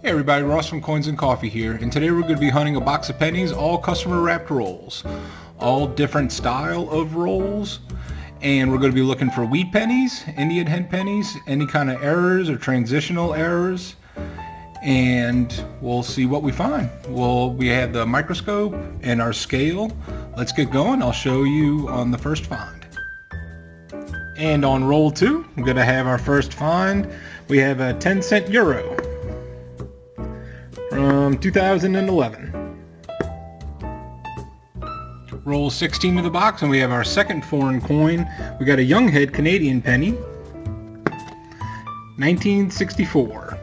Hey everybody, Ross from Coins and Coffee here, and today we're going to be hunting a box of pennies, all customer wrapped rolls, all different style of rolls, and we're going to be looking for wheat pennies, Indian hen pennies, any kind of errors or transitional errors, and we'll see what we find. We have the microscope and our scale. Let's get going. I'll show you on the first find. And on roll 2, we're going to have our first find. We have a 10-cent euro from 2011. Roll 16 to the box, and we have our second foreign coin. We got a young head Canadian penny, 1964.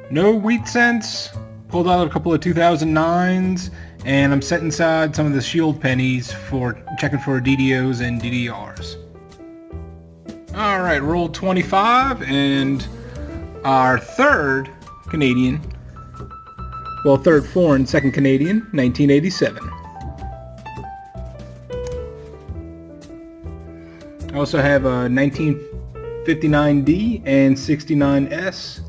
No wheat cents. Pulled out a couple of 2009s, and I'm setting aside some of the shield pennies for checking for DDOs and DDRs. Alright, roll 25, and our third Canadian, well, third foreign, second Canadian, 1987. I also have a 1959D and 69S.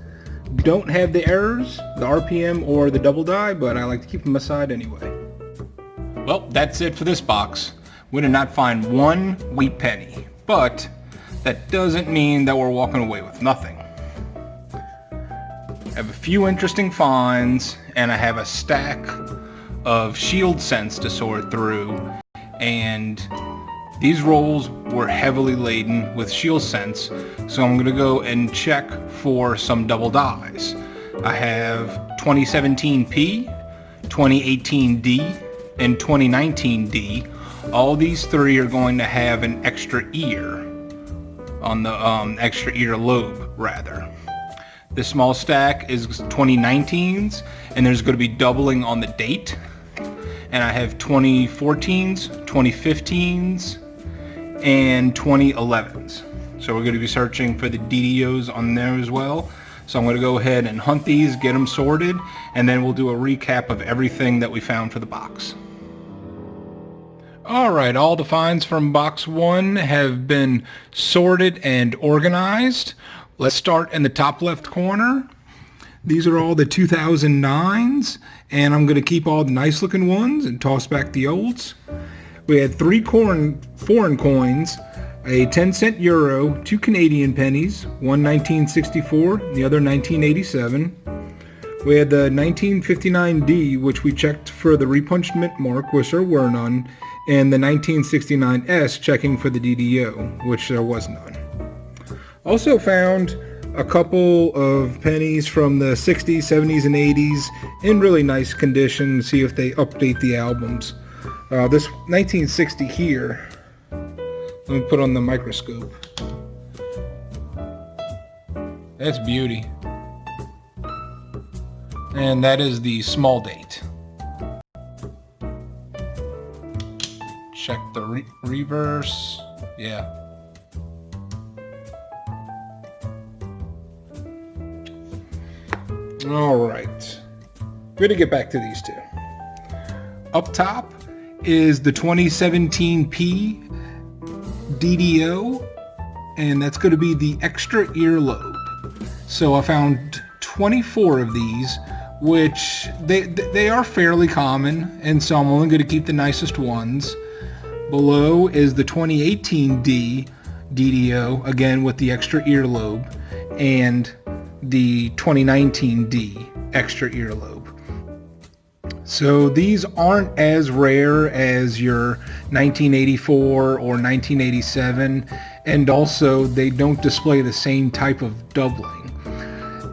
Don't have the errors, the RPM or the double die, but I like to keep them aside anyway. Well, that's it for this box. We did not find one wheat penny, but that doesn't mean that we're walking away with nothing. I have a few interesting finds, and I have a stack of shield cents to sort through, and these rolls were heavily laden with shield cents, so I'm going to go and check for some double dies. I have 2017P, 2018D, and 2019D. All these three are going to have an extra ear on the extra ear lobe, rather. This small stack is 2019s, and there's going to be doubling on the date. And I have 2014s, 2015s, and 2011s. So we're going to be searching for the DDOs on there as well. So I'm going to go ahead and hunt these, get them sorted, and then we'll do a recap of everything that we found for the box. Alright, all the finds from box 1 have been sorted and organized. Let's start in the top left corner. These are all the 2009s, and I'm going to keep all the nice looking ones and toss back the olds. We had 3 foreign coins, a 10-cent euro, 2 Canadian pennies, one 1964, the other 1987. We had the 1959D, which we checked for the repunched mint mark, which there were none, and the 1969S checking for the DDO, which there was none. Also found a couple of pennies from the 60s, 70s, and 80s in really nice condition. See if they update the albums. This 1960 here, let me put on the microscope. That's beauty. And that is the small date. Check the reverse. Yeah. Alright, we're going to get back to these two. Up top is the 2017P DDO, and that's going to be the extra earlobe. So I found 24 of these, which they are fairly common, and so I'm only going to keep the nicest ones. Below is the 2018D DDO, again with the extra earlobe, and the 2019D extra earlobe. So these aren't as rare as your 1984 or 1987, and also they don't display the same type of doubling.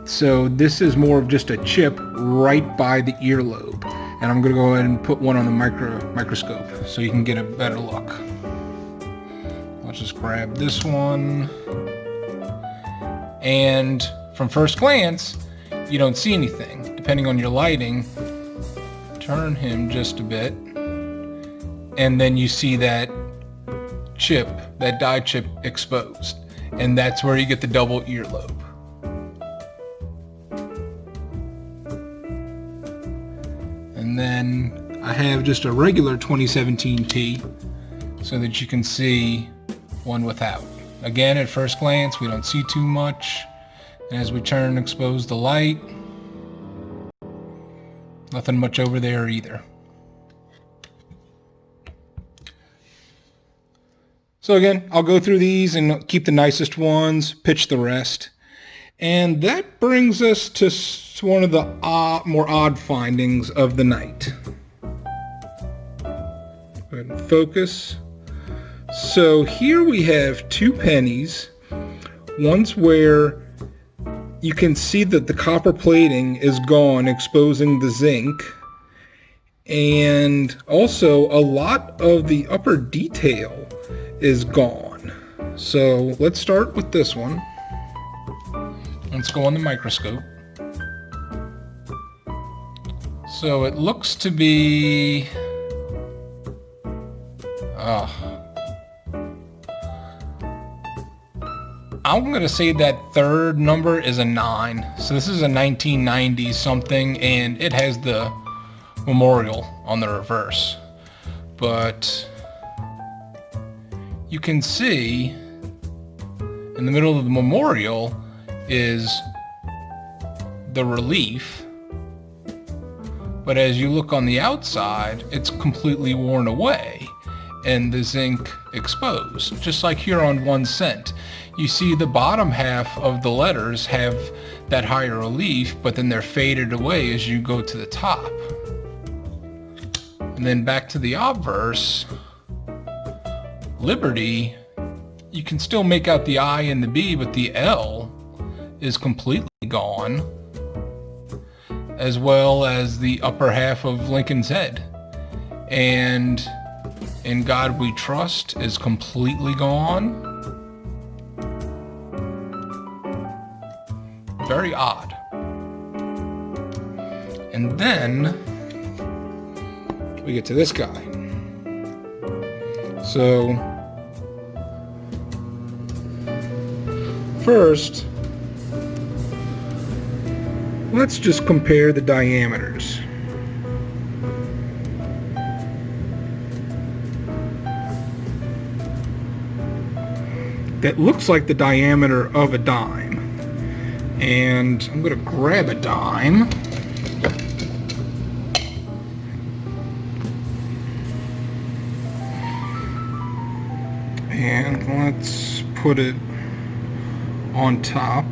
So this is more of just a chip right by the earlobe, and I'm going to go ahead and put one on the microscope so you can get a better look. Let's just grab this one, and from first glance, you don't see anything. Depending on your lighting, turn him just a bit, and then you see that chip, that die chip exposed. And that's where you get the double earlobe. And then I have just a regular 2017P so that you can see one without. Again, at first glance, we don't see too much. And as we turn and expose the light, nothing much over there either. So again, I'll go through these and keep the nicest ones, pitch the rest. And that brings us to one of the more odd findings of the night. Go ahead and focus. So here we have two pennies. One's where you can see that the copper plating is gone, exposing the zinc. And also a lot of the upper detail is gone. So let's start with this one. Let's go on the microscope. So it looks to be I'm going to say that third number is a 9. So this is a 1990 something, and it has the memorial on the reverse. But you can see in the middle of the memorial is the relief. But as you look on the outside, it's completely worn away and the zinc exposed. Just like here on 1 cent. You see the bottom half of the letters have that higher relief, but then they're faded away as you go to the top. And then back to the obverse, Liberty, you can still make out the I and the B, but the L is completely gone, as well as the upper half of Lincoln's head. And In God We Trust is completely gone. Very odd. And then we get to this guy. So first, let's just compare the diameters. That looks like the diameter of a dime. And I'm going to grab a dime. And let's put it on top.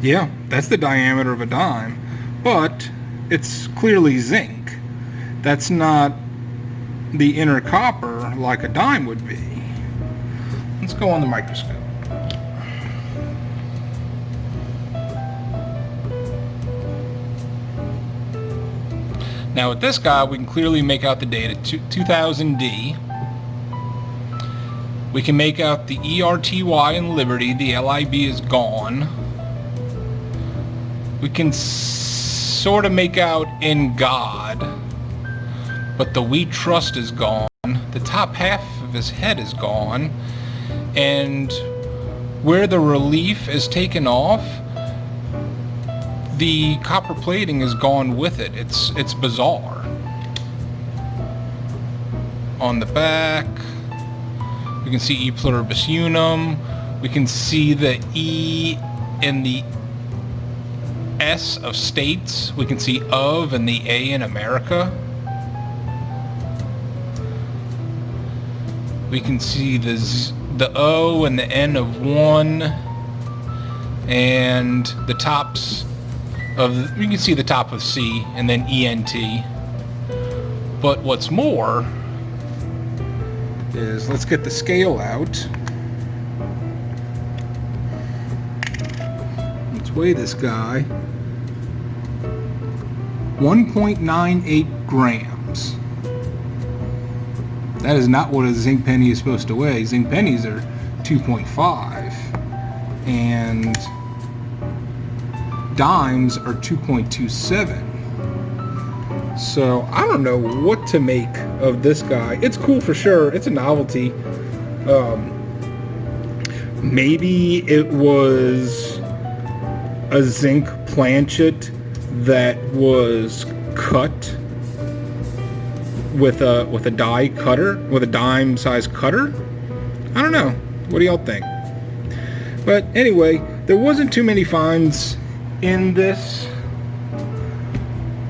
Yeah, that's the diameter of a dime, but it's clearly zinc. That's not the inner copper like a dime would be. Let's go on the microscope. Now with this guy, we can clearly make out the date at 2000D. We can make out the ERTY in Liberty. The LIB is gone. We can sort of make out in God, but the We Trust is gone. The top half of his head is gone. And where the relief is taken off, the copper plating is gone with it. It's bizarre. On the back, we can see E pluribus unum. We can see the E in the S of states. We can see of and the A in America. We can see the O and the N of one, and the tops of, you can see the top of C and then ENT. But what's more is, let's get the scale out. Let's weigh this guy. 1.98 grams. That is not what a zinc penny is supposed to weigh. Zinc pennies are 2.5 and dimes are 2.27. So I don't know what to make of this guy. It's cool for sure. It's a novelty. Maybe it was a zinc planchet that was cut with a die cutter, with a dime size cutter. I don't know. What do y'all think? But anyway, there wasn't too many finds in this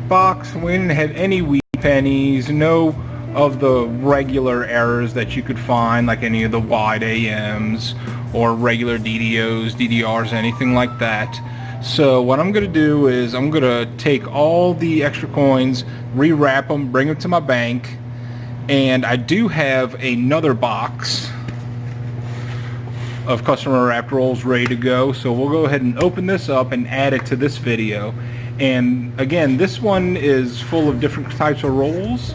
box. We didn't have any wheat pennies, no of the regular errors that you could find, like any of the wide AMs or regular DDOs, DDRs, anything like that. So what I'm going to do is I'm going to take all the extra coins, rewrap them, bring them to my bank, and I do have another box of customer wrapped rolls ready to go. So we'll go ahead and open this up and add it to this video. And again, this one is full of different types of rolls,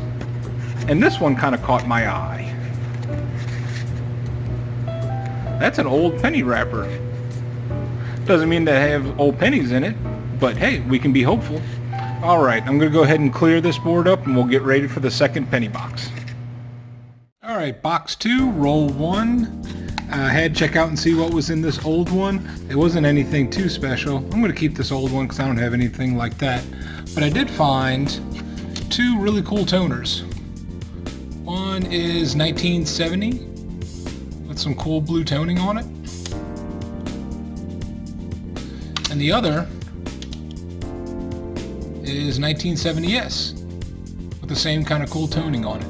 and this one kind of caught my eye. That's an old penny wrapper. Doesn't mean they have old pennies in it, but hey, we can be hopeful. Alright, I'm going to go ahead and clear this board up and we'll get ready for the second penny box. Alright, box 2, roll 1. I had to check out and see what was in this old one. It wasn't anything too special. I'm going to keep this old one because I don't have anything like that. But I did find 2 really cool toners. One is 1970 with some cool blue toning on it. And the other is 1970S with the same kind of cool toning on it.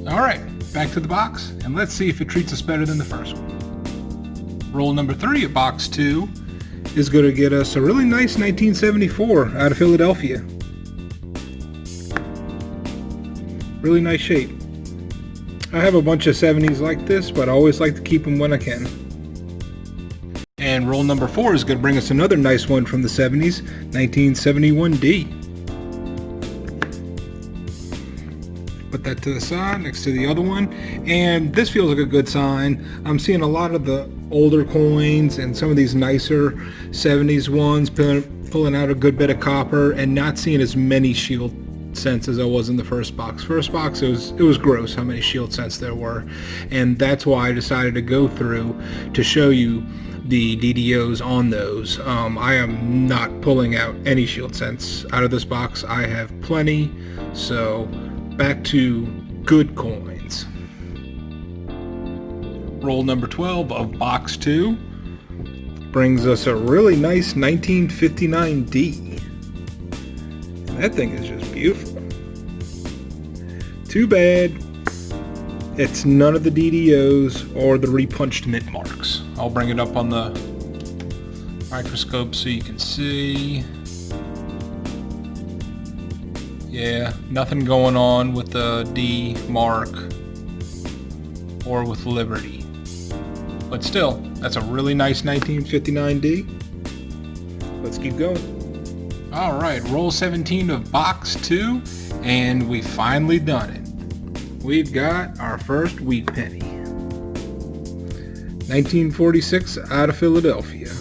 Alright, back to the box, and let's see if it treats us better than the first one. Roll number 3 at box 2 is going to get us a really nice 1974 out of Philadelphia. Really nice shape. I have a bunch of 70s like this, but I always like to keep them when I can. And roll number 4 is going to bring us another nice one from the 70s, 1971D. Put that to the side next to the other one, and this feels like a good sign. I'm seeing a lot of the older coins and some of these nicer 70s ones pulling out a good bit of copper, and not seeing as many shield cents as I was in the first box. First box, it was gross how many shield cents there were, and that's why I decided to go through to show you the DDOs on those. I am not pulling out any shield cents out of this box. I have plenty, so back to good coins. Roll number 12 of box 2 brings us a really nice 1959D. That thing is just beautiful. Too bad it's none of the DDOs or the repunched mint marks. I'll bring it up on the microscope so you can see. Yeah, nothing going on with the D mark or with Liberty. But still, that's a really nice 1959D. Let's keep going. Alright, roll 17 of box 2, and we finally done it. We've got our first wheat penny. 1946 out of Philadelphia.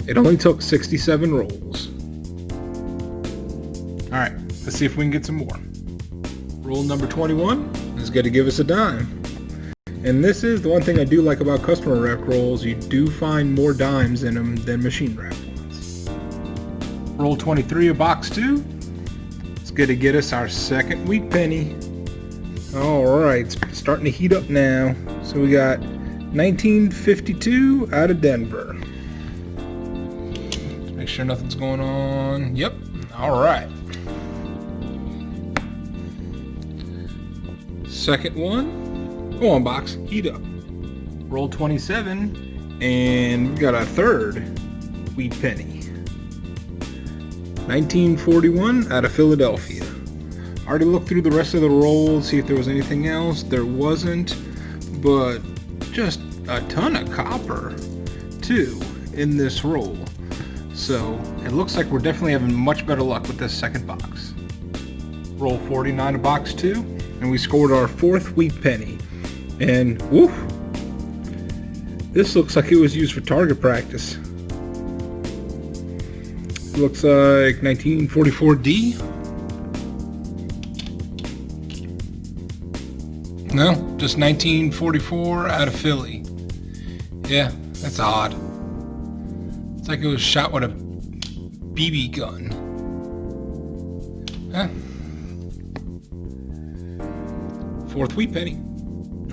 It only took 67 rolls. Alright, let's see if we can get some more. Roll number 21 is going to give us a dime. And this is the one thing I do like about customer wrap rolls. You do find more dimes in them than machine wrap ones. Roll 23 of box 2. It's going to get us our second wheat penny. Alright, it's starting to heat up now. So we got 1952 out of Denver. Make sure nothing's going on. Yep. Alright. Second one. Go on, box. Heat up. Roll 27, and we got a third wheat penny. 1941 out of Philadelphia. Already looked through the rest of the rolls, see if there was anything else. There wasn't, but just a ton of copper, too, in this roll. So it looks like we're definitely having much better luck with this second box. Roll 49 of box 2, and we scored our fourth wheat penny. And woof, this looks like it was used for target practice. Looks like 1944D. No, just 1944 out of Philly. Yeah, that's odd. It's like it was shot with a BB gun. Huh, fourth wheat penny.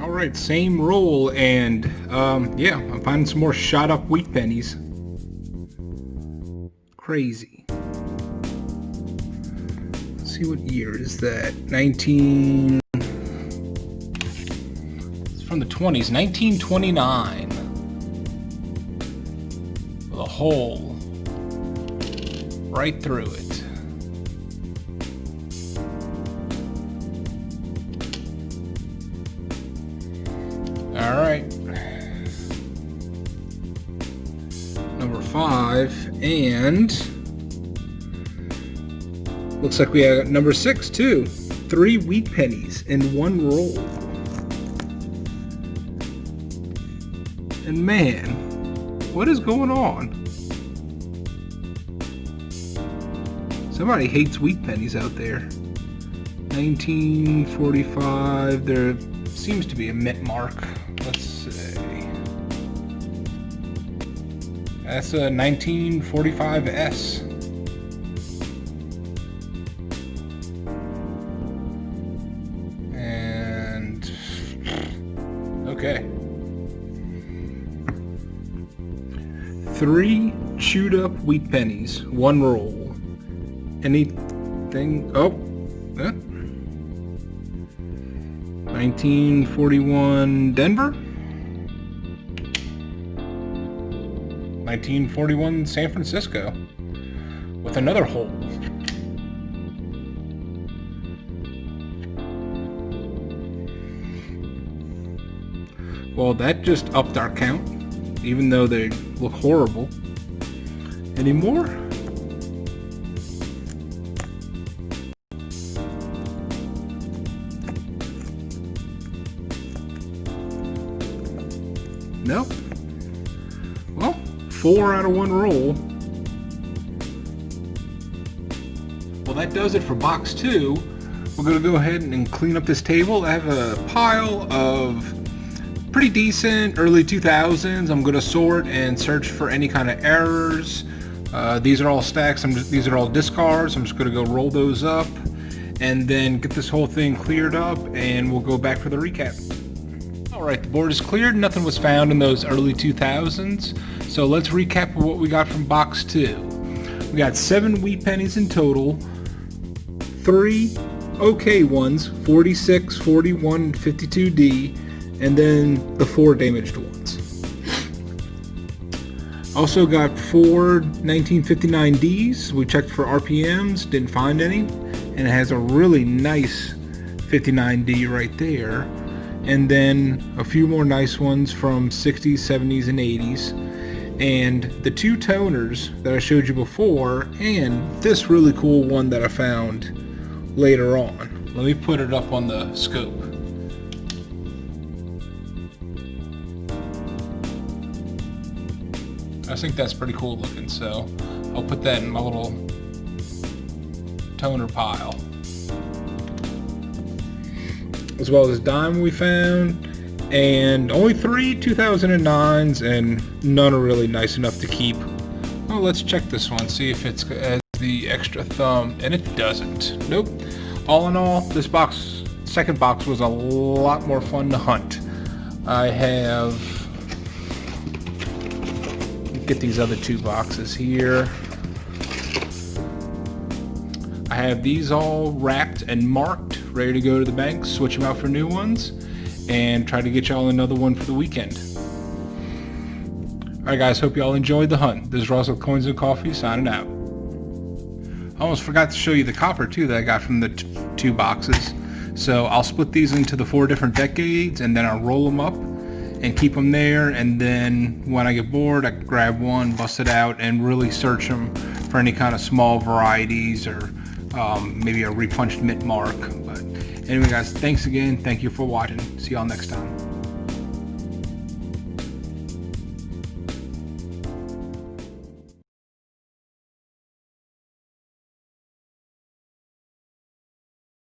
All right, same roll, and yeah, I'm finding some more shot up wheat pennies. Crazy. Let's see, what year is that? It's from the 20s, 1929. With a hole right through it. All right, number 5, and looks like we have number 6 too. 3 wheat pennies in one roll. And man, what is going on? Somebody hates wheat pennies out there. 1945, there seems to be a mint mark. Let's see. That's a 1945S. And okay. 3 chewed up wheat pennies, one roll. Anything? Oh, 1941 Denver. 1941 San Francisco. With another hole. Well, that just upped our count, even though they look horrible. Any more? Nope. Well, 4 out of 1 roll. Well, that does it for box 2. We're going to go ahead and clean up this table. I have a pile of pretty decent early 2000s. I'm going to sort and search for any kind of errors. These are all stacks. These are all discards. I'm just going to go roll those up and then get this whole thing cleared up, and we'll go back for the recap. Alright, the board is cleared. Nothing was found in those early 2000s. So let's recap what we got from box 2. We got 7 wheat pennies in total. 3 okay ones, 46, 41, 52D, and then the 4 damaged ones. Also got 4 1959Ds. We checked for RPMs, didn't find any. And it has a really nice 59D right there. And then a few more nice ones from 60s, 70s, and 80s. And the 2 toners that I showed you before, and this really cool one that I found later on. Let me put it up on the scope. I think that's pretty cool looking, so I'll put that in my little toner pile. As well as dime we found, and only 3 2009s, and none are really nice enough to keep. Well, let's check this one, see if it's has the extra thumb, and it doesn't. Nope. All in all, this box, second box, was a lot more fun to hunt. I have, get these other 2 boxes here. I have these all wrapped and marked, ready to go to the bank, switch them out for new ones, and try to get y'all another one for the weekend. Alright guys, hope y'all enjoyed the hunt. This is Ross with Coins and Coffee, signing out. I almost forgot to show you the copper too that I got from the 2 boxes. So I'll split these into the 4 different decades, and then I'll roll them up and keep them there, and then when I get bored, I grab one, bust it out, and really search them for any kind of small varieties or maybe a repunched mint mark. But anyway guys, thanks again. Thank you for watching. See y'all next time.